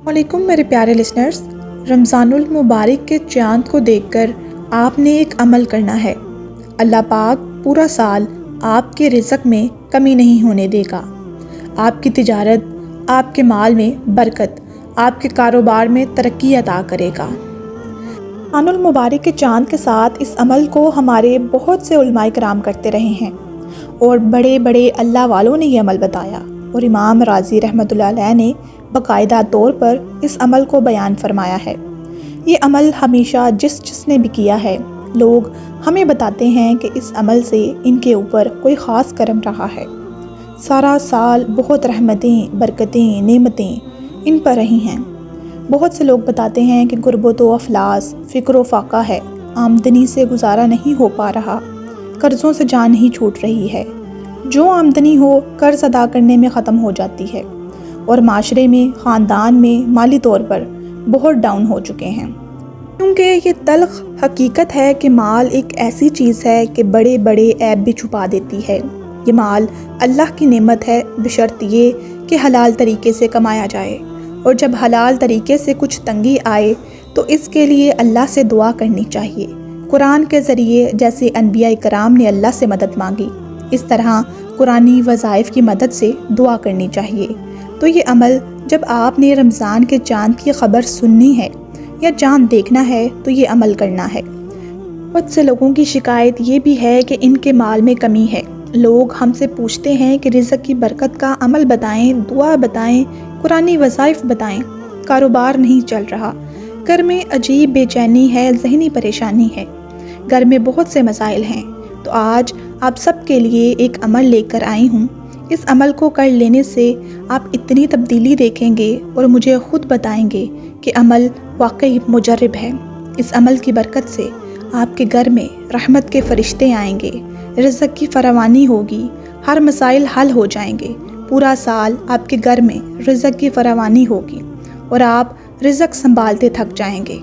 وعلیکم میرے پیارے لسنرز، رمضان المبارک کے چاند کو دیکھ کر آپ نے ایک عمل کرنا ہے۔ اللہ پاک پورا سال آپ کے رزق میں کمی نہیں ہونے دے گا۔ آپ کی تجارت، آپ کے مال میں برکت، آپ کے کاروبار میں ترقی عطا کرے گا۔ رمضان المبارک کے چاند کے ساتھ اس عمل کو ہمارے بہت سے علماء کرام کرتے رہے ہیں اور بڑے بڑے اللہ والوں نے یہ عمل بتایا، اور امام رازی رحمۃ اللہ علیہ نے باقاعدہ طور پر اس عمل کو بیان فرمایا ہے۔ یہ عمل ہمیشہ جس نے بھی کیا ہے، لوگ ہمیں بتاتے ہیں کہ اس عمل سے ان کے اوپر کوئی خاص کرم رہا ہے۔ سارا سال بہت رحمتیں، برکتیں، نعمتیں ان پر رہی ہیں۔ بہت سے لوگ بتاتے ہیں کہ غربت و افلاس، فقر و فاقہ ہے، آمدنی سے گزارا نہیں ہو پا رہا، قرضوں سے جان نہیں چھوٹ رہی ہے، جو آمدنی ہو قرض ادا کرنے میں ختم ہو جاتی ہے، اور معاشرے میں، خاندان میں مالی طور پر بہت ڈاؤن ہو چکے ہیں۔ کیونکہ یہ تلخ حقیقت ہے کہ مال ایک ایسی چیز ہے کہ بڑے بڑے عیب بھی چھپا دیتی ہے۔ یہ مال اللہ کی نعمت ہے، بشرط یہ کہ حلال طریقے سے کمایا جائے، اور جب حلال طریقے سے کچھ تنگی آئے تو اس کے لیے اللہ سے دعا کرنی چاہیے۔ قرآن کے ذریعے جیسے انبیاء کرام نے اللہ سے مدد مانگی، اس طرح قرآنی وظائف کی مدد سے دعا کرنی چاہیے۔ تو یہ عمل، جب آپ نے رمضان کے چاند کی خبر سننی ہے یا چاند دیکھنا ہے تو یہ عمل کرنا ہے۔ بہت سے لوگوں کی شکایت یہ بھی ہے کہ ان کے مال میں کمی ہے۔ لوگ ہم سے پوچھتے ہیں کہ رزق کی برکت کا عمل بتائیں، دعا بتائیں، قرآنی وظائف بتائیں۔ کاروبار نہیں چل رہا، گھر میں عجیب بے چینی ہے، ذہنی پریشانی ہے، گھر میں بہت سے مسائل ہیں۔ تو آج آپ سب کے لیے ایک عمل لے کر آئی ہوں۔ اس عمل کو کر لینے سے آپ اتنی تبدیلی دیکھیں گے اور مجھے خود بتائیں گے کہ عمل واقعی مجرب ہے۔ اس عمل کی برکت سے آپ کے گھر میں رحمت کے فرشتے آئیں گے، رزق کی فراوانی ہوگی، ہر مسائل حل ہو جائیں گے۔ پورا سال آپ کے گھر میں رزق کی فراوانی ہوگی اور آپ رزق سنبھالتے تھک جائیں گے۔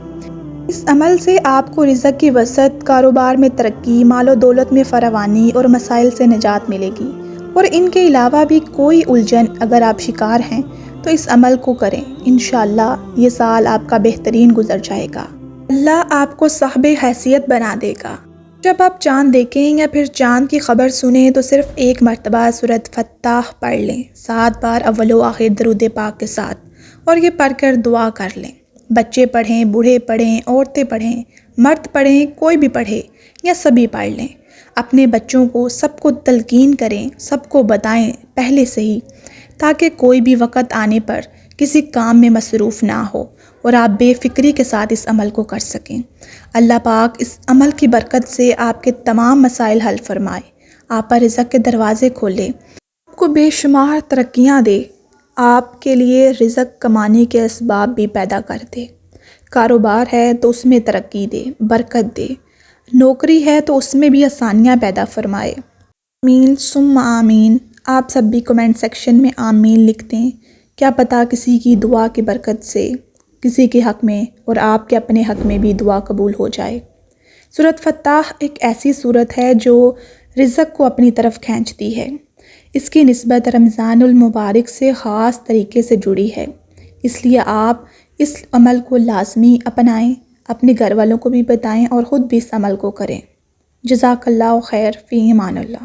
اس عمل سے آپ کو رزق کی وسعت، کاروبار میں ترقی، مال و دولت میں فراوانی اور مسائل سے نجات ملے گی۔ اور ان کے علاوہ بھی کوئی الجھن اگر آپ شکار ہیں تو اس عمل کو کریں، انشاءاللہ یہ سال آپ کا بہترین گزر جائے گا۔ اللہ آپ کو صاحب حیثیت بنا دے گا۔ جب آپ چاند دیکھیں یا پھر چاند کی خبر سنیں تو صرف ایک مرتبہ سورۃ فتح پڑھ لیں، 7 بار اول و آخر درود پاک کے ساتھ، اور یہ پڑھ کر دعا کر لیں۔ بچے پڑھیں، بوڑھے پڑھیں، عورتیں پڑھیں، مرد پڑھیں، کوئی بھی پڑھے یا سبھی پڑھ لیں۔ اپنے بچوں کو سب کو تلقین کریں، سب کو بتائیں پہلے سے ہی، تاکہ کوئی بھی وقت آنے پر کسی کام میں مصروف نہ ہو اور آپ بے فکری کے ساتھ اس عمل کو کر سکیں۔ اللہ پاک اس عمل کی برکت سے آپ کے تمام مسائل حل فرمائے، آپ پر رزق کے دروازے کھولے، آپ کو بے شمار ترقیاں دے، آپ کے لیے رزق کمانے کے اسباب بھی پیدا کر دے۔ کاروبار ہے تو اس میں ترقی دے، برکت دے، نوکری ہے تو اس میں بھی آسانیاں پیدا فرمائے۔ آمین ثم آمین۔ آپ سب بھی کمنٹ سیکشن میں آمین لکھ دیں۔ کیا پتہ کسی کی دعا کی برکت سے کسی کے حق میں اور آپ کے اپنے حق میں بھی دعا قبول ہو جائے۔ سورۃ فتح ایک ایسی سورت ہے جو رزق کو اپنی طرف کھینچتی ہے۔ اس کی نسبت رمضان المبارک سے خاص طریقے سے جڑی ہے، اس لیے آپ اس عمل کو لازمی اپنائیں، اپنے گھر والوں کو بھی بتائیں اور خود بھی اس عمل کو کریں۔ جزاک اللہ خیر، فی امان اللہ۔